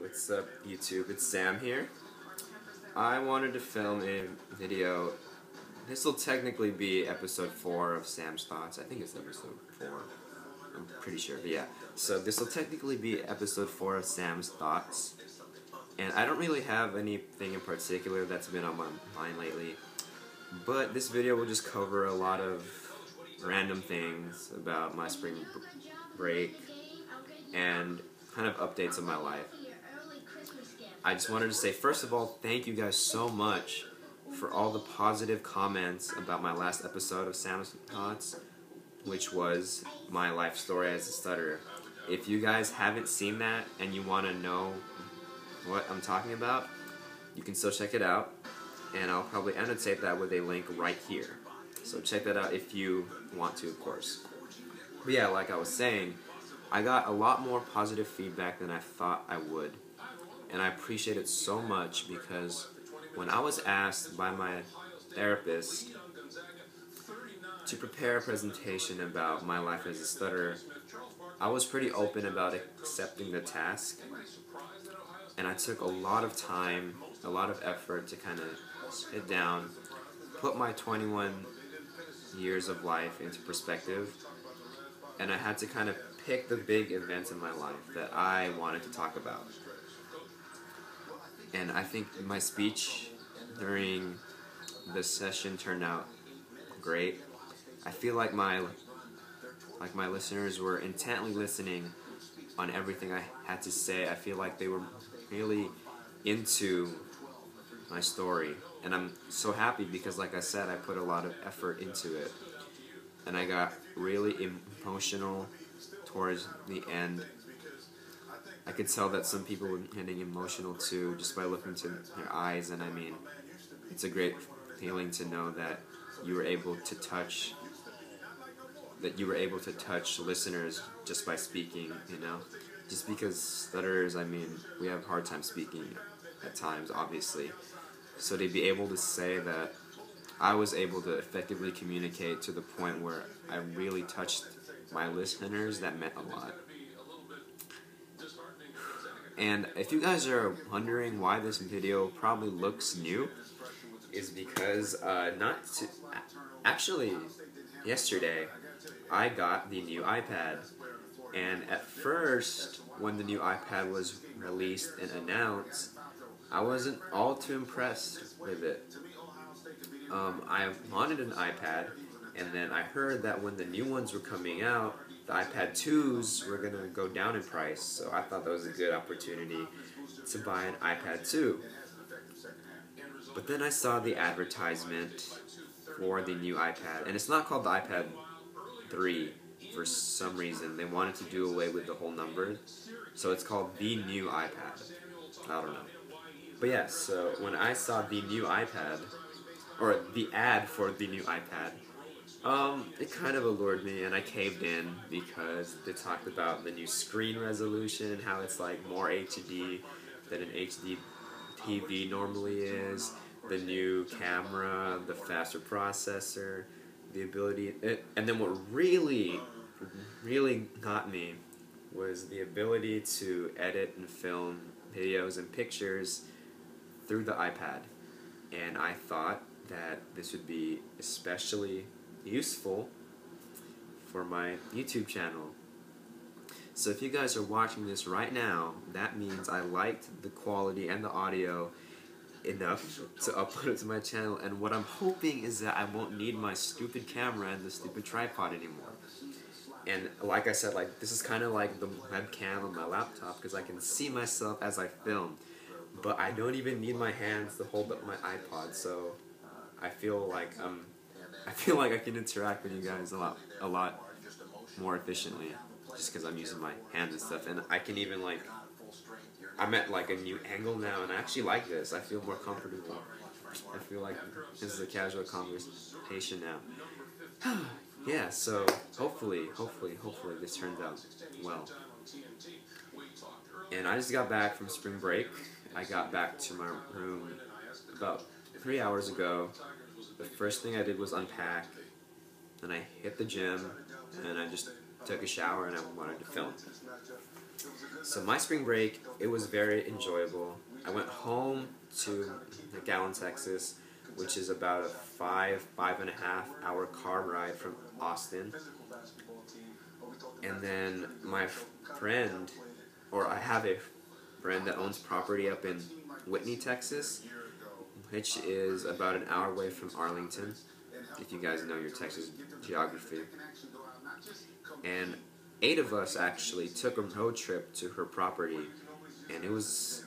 What's up, YouTube? It's Sam here. I wanted to film a video. This will technically be episode 4 of Sam's Thoughts. I think it's episode 4. I'm pretty sure, but yeah. So this will technically be episode 4 of Sam's Thoughts. And I don't really have anything in particular that's been on my mind lately. But this video will just cover a lot of random things about my spring break and kind of updates of my life. I just wanted to say, first of all, thank you guys so much for all the positive comments about my last episode of Sam's Thoughts, which was my life story as a stutterer. If you guys haven't seen that and you want to know what I'm talking about, you can still check it out, and I'll probably annotate that with a link right here. So check that out if you want to, of course. But yeah, like I was saying, I got a lot more positive feedback than I thought I would. And I appreciate it so much because when I was asked by my therapist to prepare a presentation about my life as a stutterer, I was pretty open about accepting the task. And I took a lot of time, a lot of effort to kind of sit down, put my 21 years of life into perspective, and I had to kind of pick the big events in my life that I wanted to talk about. And I think my speech during the session turned out great. I feel like my listeners were intently listening on everything I had to say. I feel like they were really into my story. And I'm so happy because, like I said, I put a lot of effort into it. And I got really emotional towards the end. I could tell that some people were getting emotional too, just by looking to their eyes, and I mean, it's a great feeling to know that you were able to touch listeners just by speaking, you know? Just because stutterers, I mean, we have a hard time speaking at times, obviously. So to be able to say that I was able to effectively communicate to the point where I really touched my listeners, that meant a lot. And if you guys are wondering why this video probably looks new, is because actually yesterday I got the new iPad, and at first when the new iPad was released and announced, I wasn't all too impressed with it. I wanted an iPad, and then I heard that when the new ones were coming out, the iPad 2s were going to go down in price, so I thought that was a good opportunity to buy an iPad 2. But then I saw the advertisement for the new iPad, and it's not called the iPad 3 for some reason. They wanted to do away with the whole number, so it's called the new iPad. I don't know. But yeah, so when I saw the new iPad, or the ad for the new iPad, it kind of allured me, and I caved in because they talked about the new screen resolution and how it's like more HD than an HD TV normally is, the new camera, the faster processor, the ability, and then what really got me was the ability to edit and film videos and pictures through the iPad. And I thought that this would be especially useful for my YouTube channel. So if you guys are watching this right now, that means I liked the quality and the audio enough to upload it to my channel, and what I'm hoping is that I won't need my stupid camera and the stupid tripod anymore. And like I said, like this is kind of like the webcam on my laptop because I can see myself as I film, but I don't even need my hands to hold up my iPod, so I feel like I can interact with you guys a lot more efficiently just because I'm using my hands and stuff, and I can even I'm at like a new angle now, and I actually like this. I feel more comfortable. I feel like this is a casual conversation now. Yeah, so hopefully this turns out well. And I just got back from spring break. I got back to my room about 3 hours ago. The first thing I did was unpack, and I hit the gym, and I just took a shower, and I wanted to film. So my spring break, it was very enjoyable. I went home to McAllen, Texas, which is about a 5.5 hour car ride from Austin. And then my friend, or I have a friend that owns property up in Whitney, Texas, which is about an hour away from Arlington, if you guys know your Texas geography. And 8 of us actually took a road trip to her property, and it was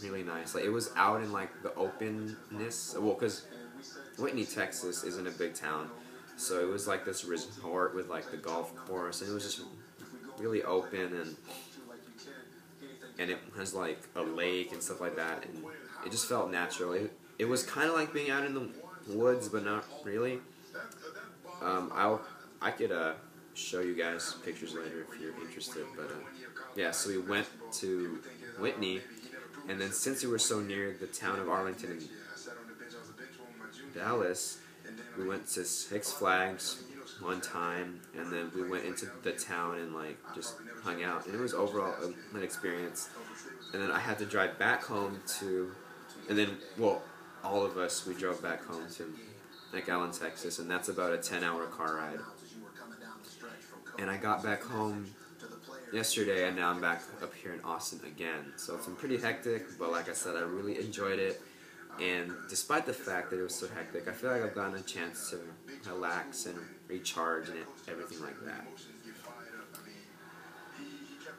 really nice. Like, it was out in like the openness. Well, because Whitney, Texas isn't a big town, so it was like this resort with like the golf course, and it was just really open, and it has like a lake and stuff like that, and it just felt natural. It was kind of like being out in the woods, but not really. I could show you guys pictures later if you're interested, but yeah, so we went to Whitney, and then since we were so near the town of Arlington and Dallas, we went to Six Flags one time, and then we went into the town and like just hung out, and it was overall an experience. And then I had to drive back home and then, well, all of us, we drove back home to McAllen, Texas, and that's about a 10-hour car ride. And I got back home yesterday, and now I'm back up here in Austin again. So it's been pretty hectic, but like I said, I really enjoyed it. And despite the fact that it was so hectic, I feel like I've gotten a chance to relax and recharge and everything like that.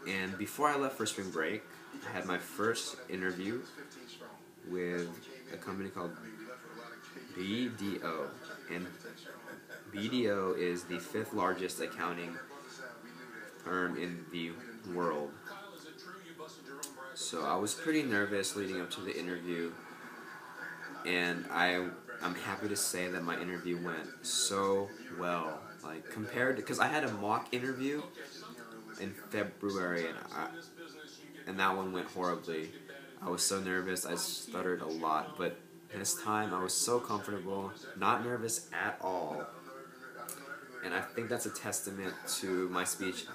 And before I left for spring break, I had my first interview with a company called BDO. And BDO is the 5th largest accounting firm in the world. So I was pretty nervous leading up to the interview, and I'm happy to say that my interview went so well. Like, compared to, because I had a mock interview in February, and that one went horribly. I was so nervous, I stuttered a lot, but this time I was so comfortable, not nervous at all. And I think that's a testament to my speech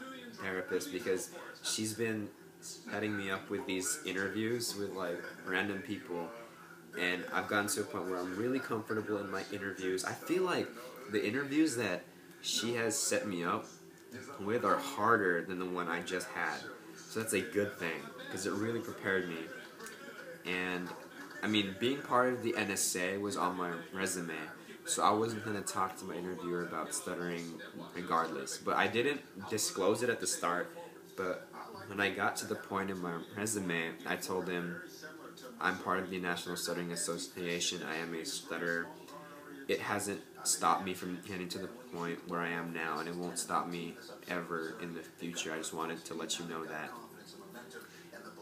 therapist, because she's been setting me up with these interviews with like random people, and I've gotten to a point where I'm really comfortable in my interviews. I feel like the interviews that she has set me up with are harder than the one I just had. So that's a good thing, because it really prepared me. And I mean, being part of the NSA was on my resume, so I wasn't going to talk to my interviewer about stuttering regardless. But I didn't disclose it at the start, but when I got to the point in my resume, I told him, I'm part of the National Stuttering Association, I am a stutterer. It hasn't stopped me from getting to the point where I am now, and it won't stop me ever in the future. I just wanted to let you know that.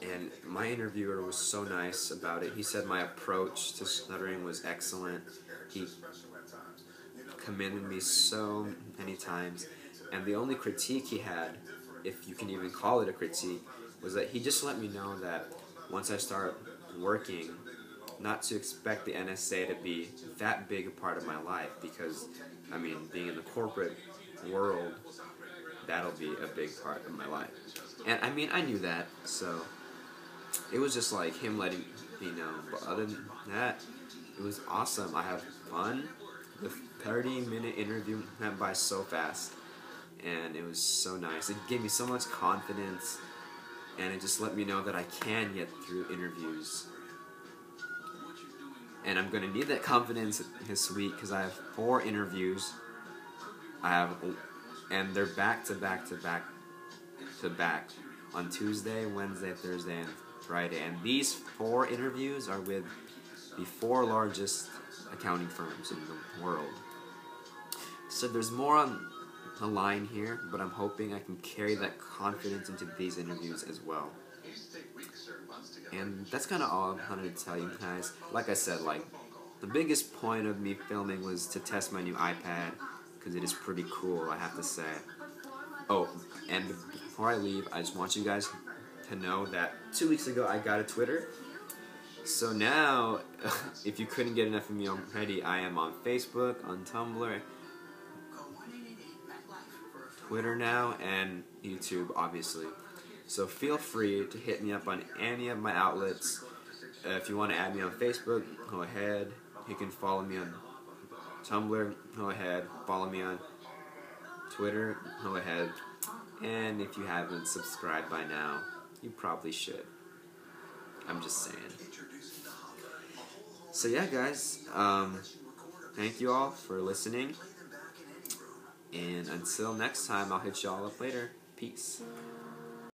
And my interviewer was so nice about it. He said my approach to stuttering was excellent. He commended me so many times. And the only critique he had, if you can even call it a critique, was that he just let me know that once I start working, not to expect the NSA to be that big a part of my life, because, I mean, being in the corporate world, that'll be a big part of my life. And I mean, I knew that, so it was just like him letting me know. But other than that, it was awesome. I had fun. The 30-minute interview went by so fast, and it was so nice. It gave me so much confidence, and it just let me know that I can get through interviews. And I'm going to need that confidence this week, because I have 4 interviews. And they're back to back to back to back on Tuesday, Wednesday, Thursday, and Friday. And these 4 interviews are with the 4 largest accounting firms in the world. So there's more on the line here, but I'm hoping I can carry that confidence into these interviews as well. And that's kind of all I wanted to tell you guys. Like I said, like, the biggest point of me filming was to test my new iPad, because it is pretty cool, I have to say. Oh, and before I leave, I just want you guys to know that 2 weeks ago I got a Twitter. So now, if you couldn't get enough of me already, I am on Facebook, on Tumblr, Twitter now, and YouTube, obviously. So feel free to hit me up on any of my outlets. If you want to add me on Facebook, go ahead. You can follow me on Tumblr, go ahead. Follow me on Twitter, go ahead. And if you haven't subscribed by now, you probably should. I'm just saying. So yeah, guys, thank you all for listening. And until next time, I'll hit y'all up later. Peace.